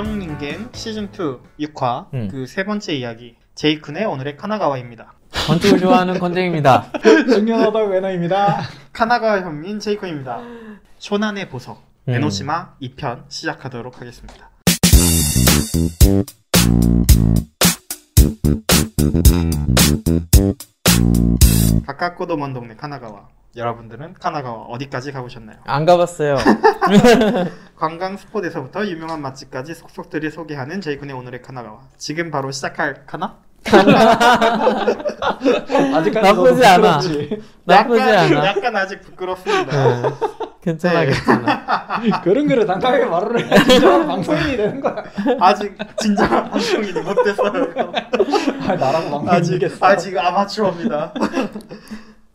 고정닌겐 시즌2 6화 그 세 번째 이야기 제이쿤의 오늘의 카나가와입니다. 건축을 좋아하는 건쟁입니다. 중년하다 외나입니다. 카나가와 현민 제이쿤입니다. 쇼난의 보석 에노시마 2편 시작하도록 하겠습니다. 가깝고도 먼 동네 카나가와. 여러분들은 카나가와 어디까지 가보셨나요? 안 가봤어요. 관광 스폿에서부터 유명한 맛집까지 속속들이 소개하는 제이쿤의 오늘의 카나가와. 지금 바로 시작할 카나? 아직까지 나쁘지 않아. 나쁘지 않아. 약간 아직 부끄럽습니다. 네. 괜찮아, 네. 괜찮아. 그런 거를 당당하게 말을 해야 진짜 방송인이 되는 거야. 아직 진정한 방송인이 못 됐어요. 나라고 방송인이겠어. 아직 아마추어입니다.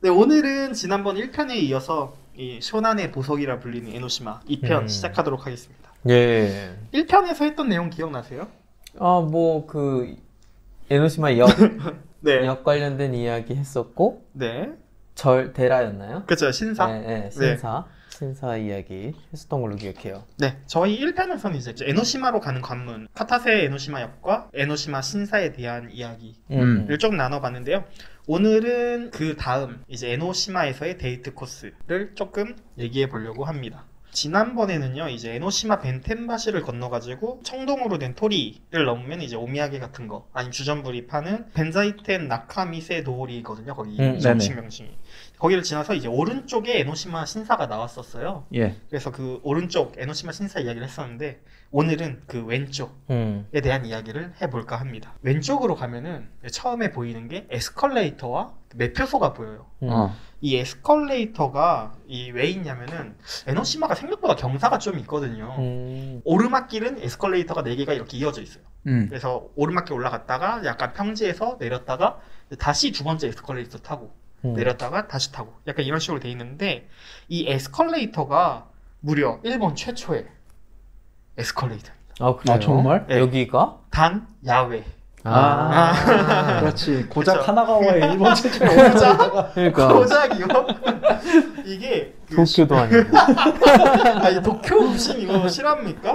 네, 오늘은 지난번 1편에 이어서 이 쇼난의 보석이라 불리는 에노시마 2편 시작하도록 하겠습니다. 예. 1편에서 했던 내용 기억나세요? 에노시마 네. 역 관련된 이야기 했었고, 네. 대라였나요? 그렇죠. 신사. 네, 신사 이야기 했었던 걸로 기억해요. 네, 저희 1편에서는 이제 에노시마로 가는 관문, 카타세 에노시마 역과 에노시마 신사에 대한 이야기를 좀 나눠봤는데요. 오늘은 그 다음 이제 에노시마에서의 데이트 코스를 조금 얘기해 보려고 합니다. 지난번에는요, 이제 에노시마 벤텐바시를 건너가지고 청동으로 된 토리를 넘으면 이제 오미야게 같은 거, 아니면 주전부리 파는 벤자이텐 나카미세 도리거든요. 거기 정식 명칭이. 거기를 지나서 이제 오른쪽에 에노시마 신사가 나왔었어요. 예. 그래서 그 오른쪽 에노시마 신사 이야기를 했었는데 오늘은 그 왼쪽에 대한 이야기를 해볼까 합니다. 왼쪽으로 가면은 처음에 보이는 게 에스컬레이터와 매표소가 보여요. 이 에스컬레이터가 왜 있냐면은 에노시마가 생각보다 경사가 좀 있거든요. 오르막길은 에스컬레이터가 4개가 이렇게 이어져 있어요. 그래서 오르막길 올라갔다가 약간 평지에서 내렸다가 다시 두 번째 에스컬레이터 타고 내렸다가 다시 타고 약간 이런 식으로 돼 있는데 이 에스컬레이터가 무려 일본 최초의 에스컬레이터입니다. 아, 그래요? 아, 정말? 네. 여기가? 단 야외. 그렇지. 고작 하나가와의 일본 최초의 그러니까. 고작이요? 이게 도쿄도 아니고. 아니, 도쿄 무슨 이거 실합니까?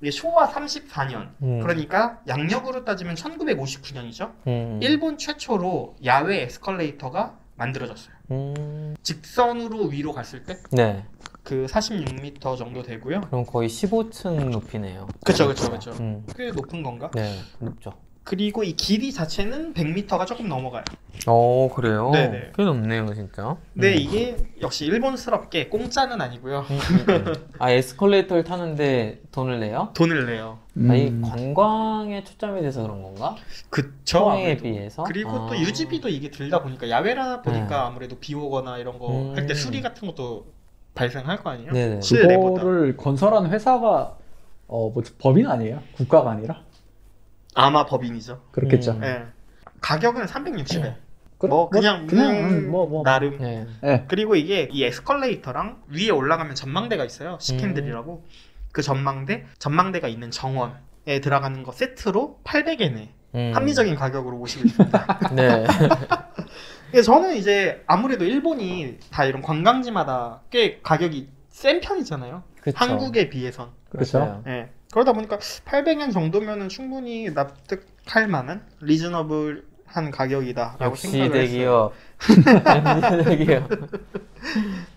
이게 쇼와 34년 그러니까 양력으로 따지면 1959년이죠. 일본 최초로 야외 에스컬레이터가 만들어졌어요. 직선으로 위로 갔을 때 네. 그 46m 정도 되고요. 그럼 거의 15층 높이네요. 그쵸. 꽤 높은 건가? 네, 높죠. 그리고 이 길이 자체는 100m가 조금 넘어가요. 그래요? 네네. 꽤 높네요, 진짜. 네, 이게 역시 일본스럽게 공짜는 아니고요. 에스컬레이터를 타는데 돈을 내요? 돈을 내요. 이 관광에 초점이 돼서 그런 건가? 그쵸. 통행에 아무래도. 비해서? 그리고 또 유지비도 이게 들다 보니까 야외라 보니까 아무래도 비 오거나 이런 거 할 때 수리 같은 것도 발생할 거 아니에요? 네네. 그거를 건설한 회사가 법인 아니에요? 국가가 아니라? 아마 법인이죠. 그렇겠죠. 네. 가격은 360에. 그냥 나름. 네. 네. 그리고 이게 이 에스컬레이터랑 위에 올라가면 전망대가 있어요. 시켄들이라고. 그 전망대가 있는 정원에 들어가는 거 세트로 800엔에 합리적인 가격으로 모시고 있습니다. 네. 저는 이제 아무래도 일본이 다 이런 관광지마다 꽤 가격이 센 편이잖아요. 그쵸. 한국에 비해선. 그렇죠. 네. 그러다 보니까 800엔 정도면은 충분히 납득할 만한 리즈너블한 가격이다라고 역시 생각을 했어요. 대기업.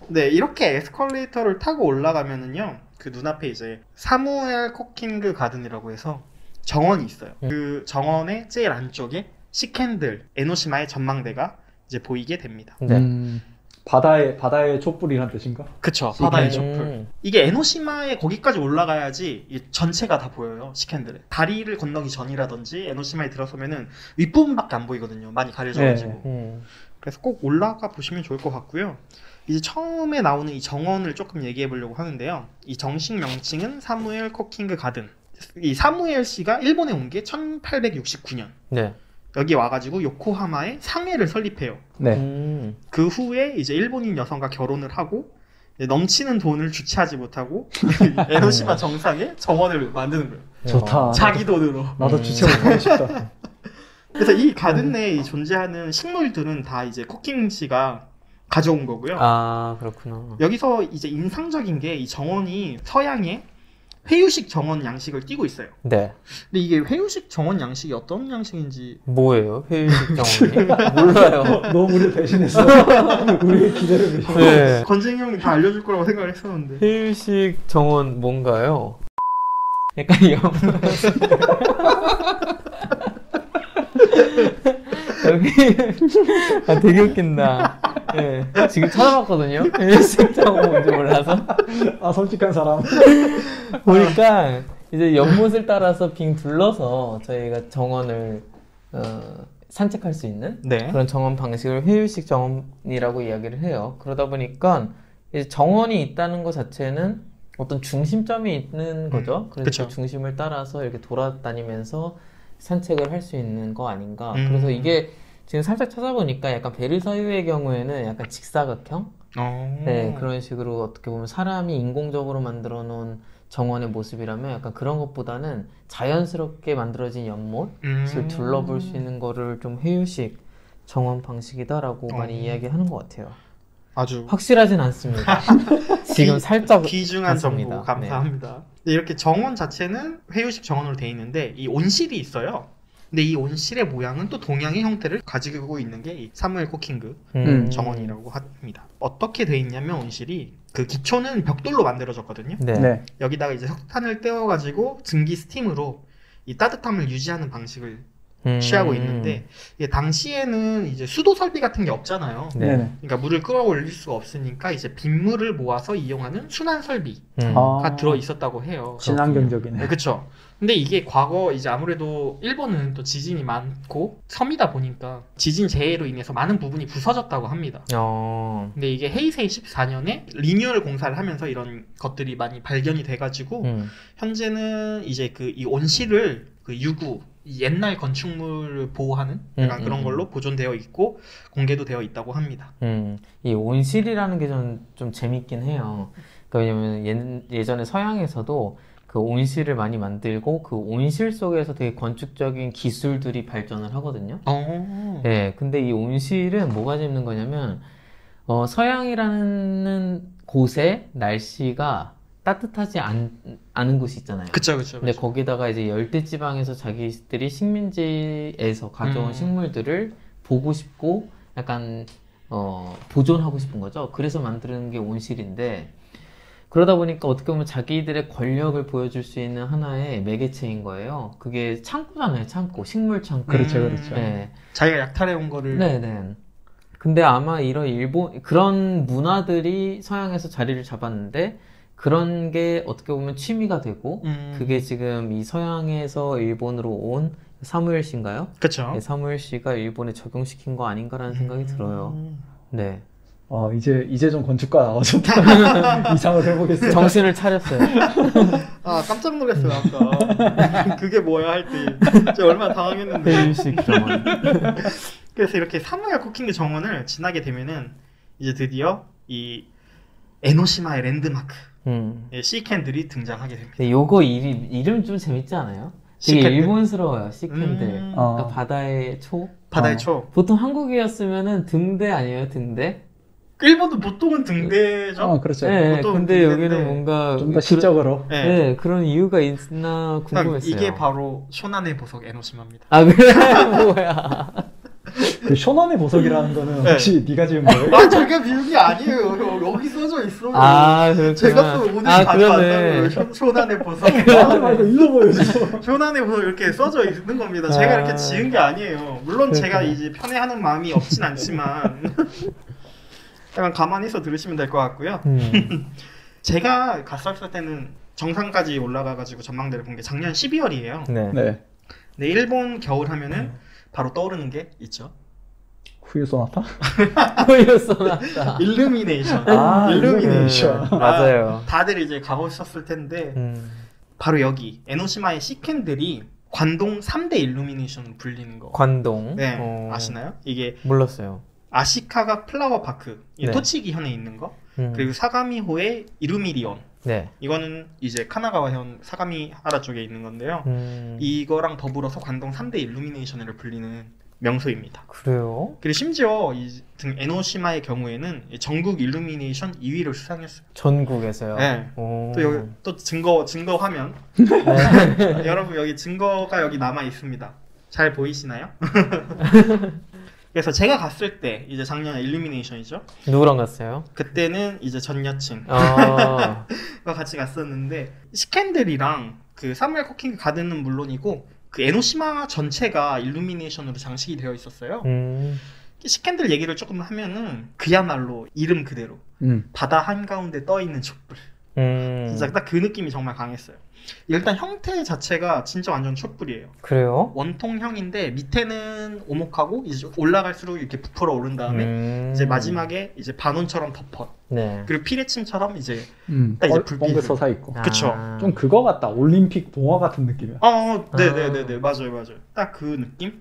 네, 이렇게 에스컬레이터를 타고 올라가면은요, 그 눈앞에 이제 사무엘 코킹그 가든이라고 해서 정원이 있어요. 그 정원의 제일 안쪽에 시켄들 에노시마의 전망대가 이제 보이게 됩니다. 네. 바다의 촛불이란 뜻인가? 그쵸, 바다의 촛불. 이게 에노시마에 거기까지 올라가야지 이 전체가 다 보여요, 시켄들에. 다리를 건너기 전이라든지 에노시마에 들어서면은 윗부분밖에 안 보이거든요, 많이 가려져가지고. 그래서 꼭 올라가 보시면 좋을 것 같고요. 이제 처음에 나오는 이 정원을 조금 얘기해 보려고 하는데요. 이 정식 명칭은 사무엘 코킹그 가든. 이 사무엘 씨가 일본에 온 게 1869년. 네. 여기 와가지고 요코하마에 상회를 설립해요. 네. 그 후에 이제 일본인 여성과 결혼을 하고 넘치는 돈을 주체하지 못하고 에노시마 정상에 정원을 만드는 거예요. 좋다. 자기 돈으로. 나도 주체 못하고 싶다. 그래서 이 가든 내에 존재하는 식물들은 다 이제 코킹 씨가 가져온 거고요. 아, 그렇구나. 여기서 이제 인상적인 게 이 정원이 서양의 회유식 정원 양식을 띠고 있어요. 네. 근데 이게 회유식 정원 양식이 어떤 양식인지 뭐예요? 회유식 정원이? 몰라요. 너무 우리 배신했어. 우리의 기대를 배신했어. 네. 건쟁이 형이 다 알려줄 거라고 생각을 했었는데. 회유식 정원 뭔가요? 약간 여기 아 되게 웃긴다. 네. 지금 찾아봤거든요. 회유식 정원 뭔지 몰라서. 아 솔직한 사람. 보니까 이제 연못을 따라서 빙 둘러서 저희가 정원을 산책할 수 있는 네. 그런 정원 방식을 회유식 정원이라고 이야기를 해요. 그러다 보니까 이제 정원이 있다는 것 자체는 어떤 중심점이 있는 거죠. 그래서 그쵸. 그 중심을 따라서 이렇게 돌아다니면서 산책을 할 수 있는 거 아닌가. 그래서 이게 지금 살짝 찾아보니까 약간 베르사유의 경우에는 약간 직사각형? 네, 그런 식으로 어떻게 보면 사람이 인공적으로 만들어 놓은 정원의 모습이라면 약간 그런 것보다는 자연스럽게 만들어진 연못을 둘러볼 수 있는 거를 좀 회유식 정원 방식이다라고 많이 이야기하는 것 같아요. 아주 확실하진 않습니다. 지금 살짝 귀중한 같습니다. 정보 감사합니다. 네, 이렇게 정원 자체는 회유식 정원으로 되어 있는데 이 온실이 있어요. 근데 이 온실의 모양은 또 동양의 형태를 가지고 있는 게 이 사무엘 코킹그 정원이라고 합니다. 어떻게 되어 있냐면 온실이 그 기초는 벽돌로 만들어졌거든요. 네. 네. 여기다가 이제 석탄을 떼어가지고 증기 스팀으로 이 따뜻함을 유지하는 방식을 취하고 있는데 이게 당시에는 이제 수도 설비 같은 게 없잖아요. 네. 네네. 그러니까 물을 끌어올릴 수가 없으니까 이제 빗물을 모아서 이용하는 순환 설비가 아, 들어 있었다고 해요. 친환경적이네. 네, 그렇죠. 근데 이게 과거 이제 아무래도 일본은 또 지진이 많고 섬이다 보니까 지진 재해로 인해서 많은 부분이 부서졌다고 합니다. 근데 이게 헤이세이 14년에 리뉴얼 공사를 하면서 이런 것들이 많이 발견이 돼가지고 현재는 이제 그 이 온실을 그 유구 이 옛날 건축물을 보호하는 약간 그런 걸로 보존되어 있고 공개도 되어 있다고 합니다. 이 온실이라는 게 저는 좀 재밌긴 해요. 그러니까 왜냐면 예전에 서양에서도 그 온실을 많이 만들고 그 온실 속에서 되게 건축적인 기술들이 발전을 하거든요. 네, 근데 이 온실은 뭐가 재밌는 거냐면 서양이라는 곳에 날씨가 따뜻하지 않은 곳이 있잖아요. 그쵸, 그쵸. 근데 거기다가 이제 열대 지방에서 자기들이 식민지에서 가져온 식물들을 보고 싶고 약간 보존하고 싶은 거죠. 그래서 만드는 게 온실인데 그러다 보니까 어떻게 보면 자기들의 권력을 보여줄 수 있는 하나의 매개체인 거예요. 그게 창고잖아요, 창고. 식물 창고. 그렇죠, 그렇죠. 네. 자기가 약탈해온 거를 네네. 근데 아마 이런 그런 문화들이 서양에서 자리를 잡았는데 그런 게 어떻게 보면 취미가 되고 그게 지금 이 서양에서 일본으로 온 사무엘 씨인가요? 그쵸. 네, 사무엘 씨가 일본에 적용시킨 거 아닌가라는 생각이 들어요. 네. 이제 좀 건축가 나와줬다. 이상을 해보겠어요. 정신을 차렸어요. 아 깜짝 놀랐어요 아까. 그게 뭐야 할 때 제가 얼마나 당황했는데. 회유식 정원. 그래서 이렇게 사무엘 코킹그 정원을 지나게 되면은 이제 드디어 이 에노시마의 랜드마크 시캔들이 등장하게 됩니다. 근데 요거 이름 좀 재밌지 않아요? 되게 시캔들? 일본스러워요. 시캔들. 그러니까 바다의 초. 바다의 초. 보통 한국이었으면은 등대 아니에요? 등대? 일본도 보통은 등대죠. 그렇죠. 네, 보통 근데 등대인데. 여기는 뭔가 좀 더 시적으로. 네. 네, 그런 이유가 있나 궁금했어요. 이게 바로 쇼난의 보석 에노시마입니다. 아 그래? 뭐야? 그 쇼난의 보석이라는 거는 네. 혹시 네가 지은 거예요? 아 제가 비운 게 아니에요. 여기 써져 있어. 아 그렇구나. 제가 또 오늘 그러네. 가져왔다고요. 쇼난의 보석. 하지 말고 일로 보여줘. 쇼난의 보석 이렇게 써져 있는 겁니다. 제가 이렇게 지은 게 아니에요. 물론 제가 이제 편애하는 마음이 없진 않지만 약간 가만히 있어 들으시면 될 것 같고요. 제가 갔었을 때는 정상까지 올라가가지고 전망대를 본 게 작년 12월이에요. 네. 네. 근데 일본 겨울 하면은 바로 떠오르는 게 있죠. 후유 소나타? 후유 소나타. 일루미네이션. 일루미네이션. 맞아요. 다들 이제 가보셨을 텐데 바로 여기 에노시마의 시켄들이 관동 3대 일루미네이션 불리는 거. 관동. 네, 아시나요? 이게 몰랐어요. 아시카가 플라워 파크, 이 네. 토치기현에 있는 거, 그리고 사가미호의 이루미리온. 네. 이거는 이제 카나가와현 사가미하라 쪽에 있는 건데요. 이거랑 더불어서 관동 3대 일루미네이션을 불리는 명소입니다. 그래요? 그리고 심지어 이 에노시마의 경우에는 전국 일루미네이션 2위를 수상했어요. 전국에서요? 네. 오. 또 여기 또 증거 화면. 여러분 여기 증거가 여기 남아 있습니다. 잘 보이시나요? 그래서 제가 갔을 때 이제 작년에 일루미네이션이죠. 누구랑 갔어요? 그때는 이제 전 여친과 같이 갔었는데 스캔들이랑 그 사무엘 코킹 가든은 물론이고 그 에노시마 전체가 일루미네이션으로 장식이 되어 있었어요. 스캔들 얘기를 조금 하면은 그야말로 이름 그대로 바다 한가운데 떠 있는 촛불. 진짜 딱 그 느낌이 정말 강했어요. 일단 형태 자체가 진짜 완전 촛불이에요. 그래요? 원통형인데 밑에는 오목하고 이제 올라갈수록 이렇게 부풀어 오른 다음에 이제 마지막에 이제 반원처럼 덮어. 네. 그리고 피레침처럼 이제 딱 이제 불빛 서 있고. 그쵸. 좀 그거 같다. 올림픽 동화 같은 느낌이야. 네네네네 맞아요. 딱 그 느낌.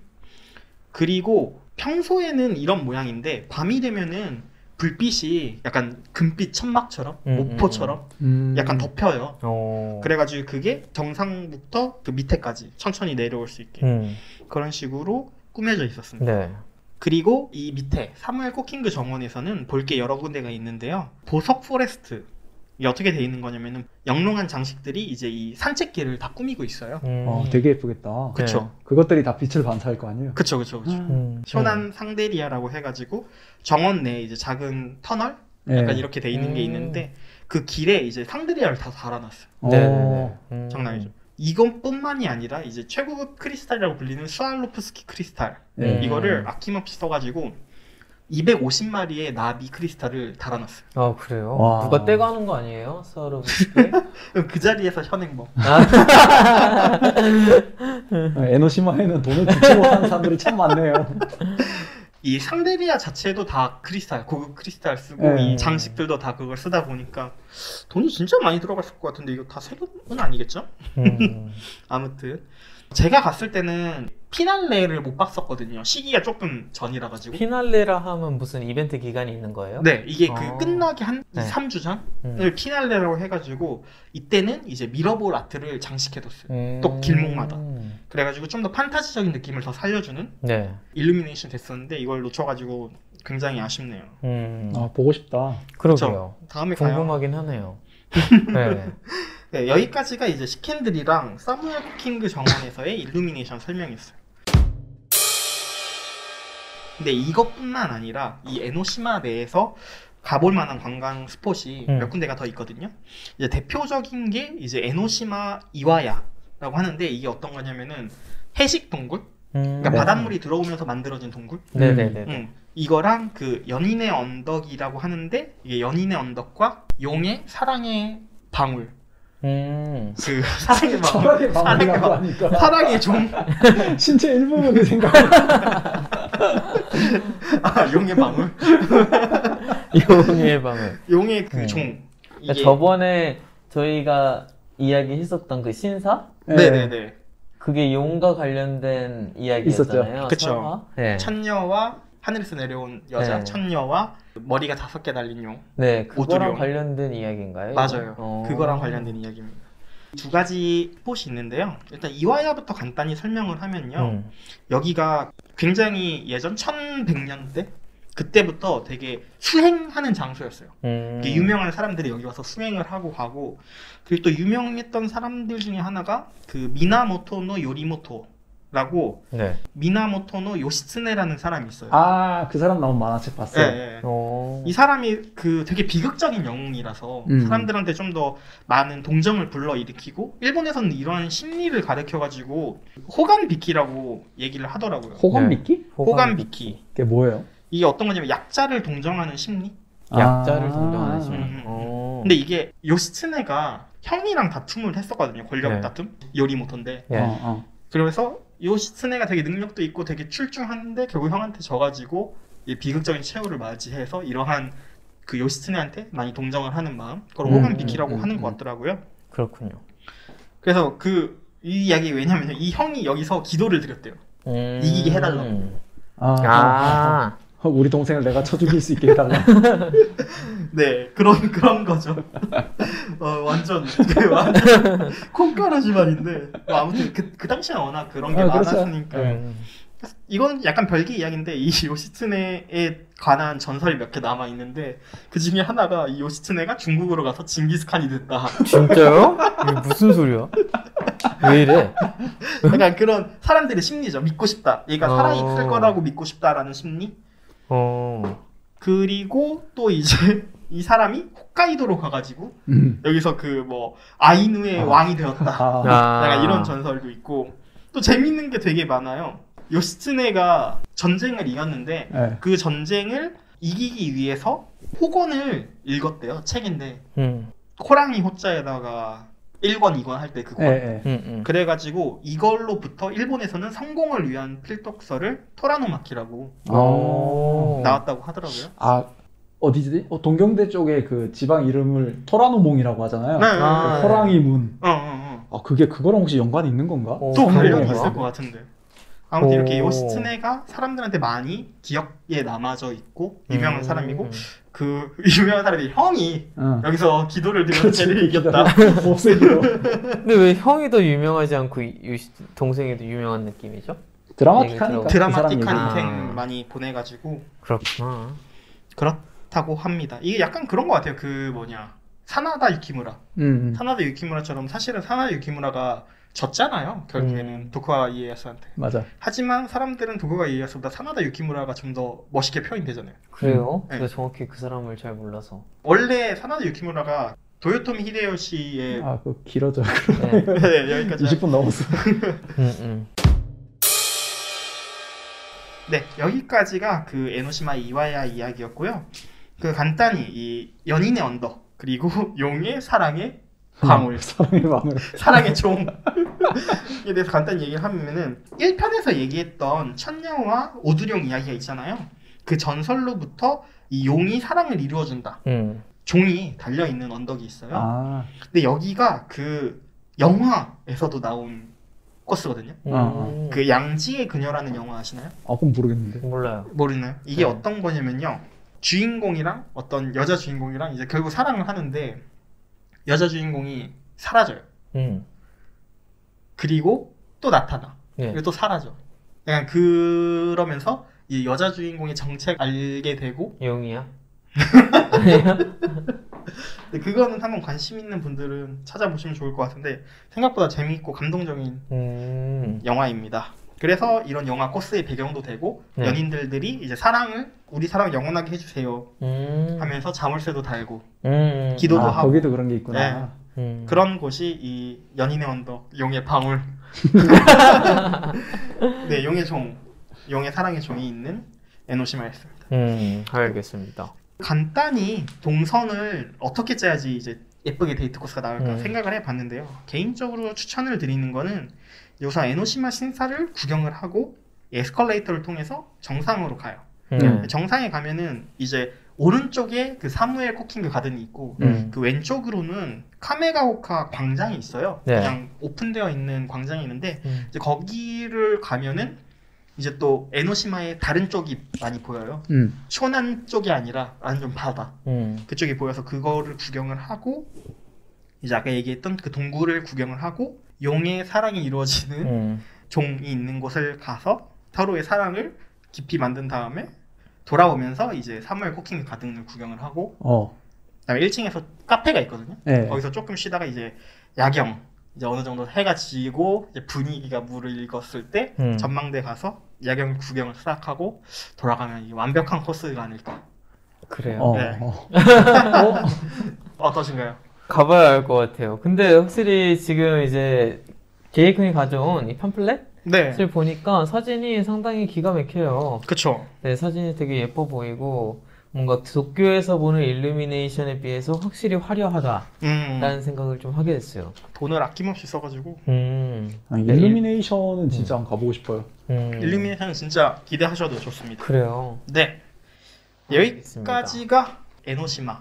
그리고 평소에는 이런 모양인데 밤이 되면은 불빛이 약간 금빛 천막처럼 목포처럼 약간 덮여요. 그래가지고 그게 정상부터 그 밑에까지 천천히 내려올 수 있게 그런 식으로 꾸며져 있었습니다. 네. 그리고 이 밑에 사무엘 코킹그 정원에서는 볼 게 여러 군데가 있는데요. 보석 포레스트 이게 어떻게 돼 있는 거냐면은 영롱한 장식들이 이제 이 산책길을 다 꾸미고 있어요. 되게 예쁘겠다. 그쵸. 네. 그것들이 다 빛을 반사할 거 아니에요? 그쵸. 쇼난 상데리아라고 해가지고 정원 내에 이제 작은 터널 약간 이렇게 돼 있는 게 있는데 그 길에 이제 상데리아를 다 달아놨어요. 네. 장난 아니죠. 이것뿐만이 아니라 이제 최고급 크리스탈이라고 불리는 스왈로프스키 크리스탈 이거를 아낌없이 써가지고 250마리의 나비 크리스탈을 달아놨어요. 아 그래요? 와. 누가 떼가는 거 아니에요? 스와로브스키? 그 자리에서 현행범. 에노시마에는 돈을 주지 못하는 사람들이 참 많네요. 이 상데리아 자체도 다 크리스탈, 고급 크리스탈 쓰고 이 장식들도 다 그걸 쓰다 보니까 돈이 진짜 많이 들어갔을 것 같은데 이거 다 새 돈은 아니겠죠? 아무튼 제가 갔을 때는 피날레를 못 봤었거든요. 시기가 조금 전이라 가지고. 피날레라 하면 무슨 이벤트 기간이 있는 거예요? 네, 이게 그 끝나기 한 네. 3주 전을 피날레라고 해가지고 이때는 이제 미러볼 아트를 장식해뒀어요. 또 길목마다. 그래가지고 좀 더 판타지적인 느낌을 더 살려주는 네. 일루미네이션 됐었는데 이걸 놓쳐가지고 굉장히 아쉽네요. 보고 싶다. 그러게요. 다음에 가요. 궁금하긴 하네요. 네. 네, 여기까지가 이제 시캔들이랑 사무엘 코킹그 정원에서의 일루미네이션 설명이었어요. 근데 이것뿐만 아니라 이 에노시마 내에서 가볼 만한 관광 스폿이 몇 군데가 더 있거든요. 이제 대표적인 게 이제 에노시마 이와야라고 하는데 이게 어떤 거냐면은 해식 동굴, 그러니까 바닷물이 들어오면서 만들어진 동굴. 네네네. 이거랑 그 연인의 언덕이라고 하는데 이게 연인의 언덕과 용의 사랑의 방울. 그 사랑의 방울, 하니까 사랑의 종, 신체 일부분을 생각. 용의 방울, 용의 방울, 용의 그 종. 이게 저번에 저희가 이야기했었던 그 신사? 네네네. 그게 용과 관련된 이야기였잖아요. 그쵸. 네. 천녀와 하늘에서 내려온 여자, 네. 천녀와 머리가 5개 달린 용. 네, 그거랑 오두룡. 관련된 이야기인가요? 맞아요. 그거랑 관련된 이야기입니다. 두 가지 스폿이 있는데요. 일단 이와야부터 간단히 설명을 하면요. 여기가 굉장히 예전 1100년대? 그때부터 되게 수행하는 장소였어요. 유명한 사람들이 여기 와서 수행을 하고 가고, 그리고 또 유명했던 사람들 중에 하나가 그 미나모토노 요리모토라고 네. 미나모토노 요시츠네라는 사람이 있어요. 그 사람 나온 만화책 봤어요. 네. 이 사람이 그 되게 비극적인 영웅이라서 사람들한테 좀 더 많은 동정을 불러일으키고, 일본에서는 이러한 심리를 가르쳐가지고 호간비키라고 얘기를 하더라고요. 호간비키? 네. 호간비키. 그게 뭐예요? 이게 어떤 거냐면 약자를 동정하는 심리? 약자를 동정하는 심리. 근데 이게 요시츠네가 형이랑 다툼을 했었거든요. 권력 다툼? 요리모토인데. 그래서 요시츠네가 되게 능력도 있고 되게 출중한데 결국 형한테 져가지고 이 비극적인 최후를 맞이해서 이러한 그 요시츠네한테 많이 동정을 하는 마음, 그걸 호간비키라고 하는 것 같더라고요. 그렇군요. 그래서 이 이야기 왜냐면 이 형이 여기서 기도를 드렸대요. 이기게 해달라고. 우리 동생을 내가 쳐 죽일 수 있게 해달라. 네, 그런 거죠. 완전 콩가루 집안인데, 아무튼 그 당시에 워낙 그런 게 많았으니까. 이건 약간 별개 이야기인데 이 요시츠네에 관한 전설이 몇 개 남아 있는데 그 중에 하나가 이 요시츠네가 중국으로 가서 징기스칸이 됐다. 진짜요? 이게 무슨 소리야? 왜 이래? 약간 그런 사람들의 심리죠. 믿고 싶다. 얘가 살아있을 거라고 믿고 싶다라는 심리. 그리고 또 이제 이 사람이 홋카이도로 가가지고 여기서 그 뭐 아이누의 왕이 되었다. 약간 이런 전설도 있고 또 재밌는 게 되게 많아요. 요시츠네가 전쟁을 이겼는데 네. 그 전쟁을 이기기 위해서 호건을 읽었대요. 책인데 호랑이 호자에다가 1권, 2권 할 때 그 권. 그래가지고 이걸로부터 일본에서는 성공을 위한 필독서를 토라노마키라고 나왔다고 하더라고요. 아 어디지? 동경대 쪽에 그 지방 이름을 토라노몽이라고 하잖아요. 네. 호랑이 문. 그게 그거랑 혹시 연관이 있는 건가? 또 관련이 있을 것 같은데. 아무튼 이렇게 요시츠네가 사람들한테 많이 기억에 남아져 있고 유명한 사람이고 그 유명한 사람이 형이 여기서 기도를 드려서 쟤를 이겼다. 근데 왜 형이 더 유명하지 않고 동생이 더 유명한 느낌이죠? 드라마틱한 인생 많이 보내가지고 그렇구나. 그렇다고 합니다. 이게 약간 그런 것 같아요. 그 뭐냐 사나다 유키무라. 사나다 유키무라처럼 사실은 사나다 유키무라가 졌잖아요. 결국에는 도쿠가와 이에야스한테. 맞아. 하지만 사람들은 도쿠가와 이에야스보다 사나다 유키무라가 좀 더 멋있게 표현되잖아요. 그래요? 제가 정확히 그 사람을 잘 몰라서. 원래 사나다 유키무라가 도요토미 히데요시의 그거 길어져. 네, 여기까지 20분 넘었어. 네, 여기까지가 그 에노시마 이와야 이야기였고요. 그 간단히 이 연인의 언덕 그리고 용의 사랑의 방울, 사랑의 종에 대해서 간단히 얘기를 하면은 1편에서 얘기했던 천녀와 오두룡 이야기가 있잖아요. 그 전설로부터 이 용이 사랑을 이루어준다. 종이 달려있는 언덕이 있어요. 근데 여기가 그 영화에서도 나온 코스거든요. 그 양지의 그녀라는 영화 아시나요? 그건 모르겠는데. 몰라요. 모르나요? 이게 어떤 거냐면요. 주인공이랑 어떤 여자 주인공이랑 이제 결국 사랑을 하는데 여자 주인공이 사라져요. 그리고 또 나타나. 그리고 또 사라져. 약간 그러면서 이 여자 주인공의 정체를 알게 되고. 용이야? 아니야? 그거는 한번 관심 있는 분들은 찾아보시면 좋을 것 같은데 생각보다 재미있고 감동적인 영화입니다. 그래서 이런 영화 코스의 배경도 되고 연인들이 이제 우리 사랑 영원하게 해주세요 하면서 자물쇠도 달고 기도도 하고 거기도 그런 게 있구나. 그런 곳이 이 연인의 언덕, 용의 방울 네, 용의 종, 용의 사랑의 종이 있는 에노시마였습니다. 알겠습니다. 간단히 동선을 어떻게 짜야지 이제 예쁘게 데이트 코스가 나올까 생각을 해봤는데요. 개인적으로 추천을 드리는 거는 우선 에노시마 신사를 구경을 하고 에스컬레이터를 통해서 정상으로 가요. 정상에 가면은 이제 오른쪽에 그 사무엘 코킹그 가든이 있고 그 왼쪽으로는 카메가오카 광장이 있어요. 그냥 오픈되어 있는 광장이 있는데 이제 거기를 가면은 이제 또 에노시마의 다른 쪽이 많이 보여요. 쇼난 쪽이 아니라 완전 바다. 그쪽이 보여서 그거를 구경을 하고 이제 아까 얘기했던 그 동굴을 구경을 하고 용의 사랑이 이루어지는 종이 있는 곳을 가서 서로의 사랑을 깊이 만든 다음에 돌아오면서 이제 사무엘 코킹 가든을 구경을 하고 그다음에 1층에서 카페가 있거든요. 거기서 조금 쉬다가 이제 야경 이제 어느 정도 해가 지고 이제 분위기가 무르익었을 때 전망대 가서 야경 구경을 싹 하고 돌아가면 이게 완벽한 코스가 아닐까. 그래요. 네. 어떠신가요? 가봐야 할 것 같아요. 근데 확실히 지금 이제 제이kun이 가져온 이 팜플렛을 보니까 사진이 상당히 기가 막혀요. 그쵸. 네, 사진이 되게 예뻐 보이고 뭔가 도쿄에서 보는 일루미네이션에 비해서 확실히 화려하다라는 생각을 좀 하게 됐어요. 돈을 아낌없이 써가지고. 일루미네이션은 진짜 한번 가보고 싶어요. 일루미네이션은 진짜 기대하셔도 좋습니다. 그래요. 네. 여기까지가 에노시마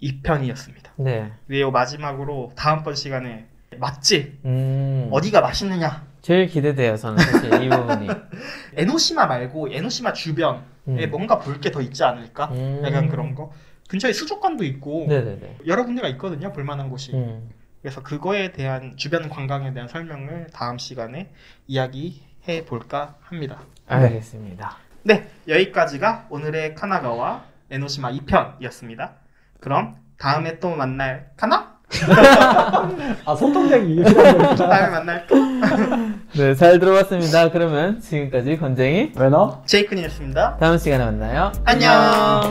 2편이었습니다. 네. 그리고 마지막으로 다음번 시간에 맛집 어디가 맛있느냐. 제일 기대돼요, 저는 사실 이 부분이. 에노시마 말고 에노시마 주변에 뭔가 볼 게 더 있지 않을까? 약간 그런 거. 근처에 수족관도 있고 여러 군데가 있거든요, 볼만한 곳이. 그래서 그거에 대한 주변 관광에 대한 설명을 다음 시간에 이야기해 해볼까 합니다. 알겠습니다. 네, 여기까지가 오늘의 카나가와 에노시마 2편이었습니다. 그럼 다음에 또 만날 카나? 손톱대기. 다음에 만날까? 네, 잘 들어봤습니다. 그러면 지금까지 건쟁이 매너 제이큰이었습니다. 다음 시간에 만나요. 안녕.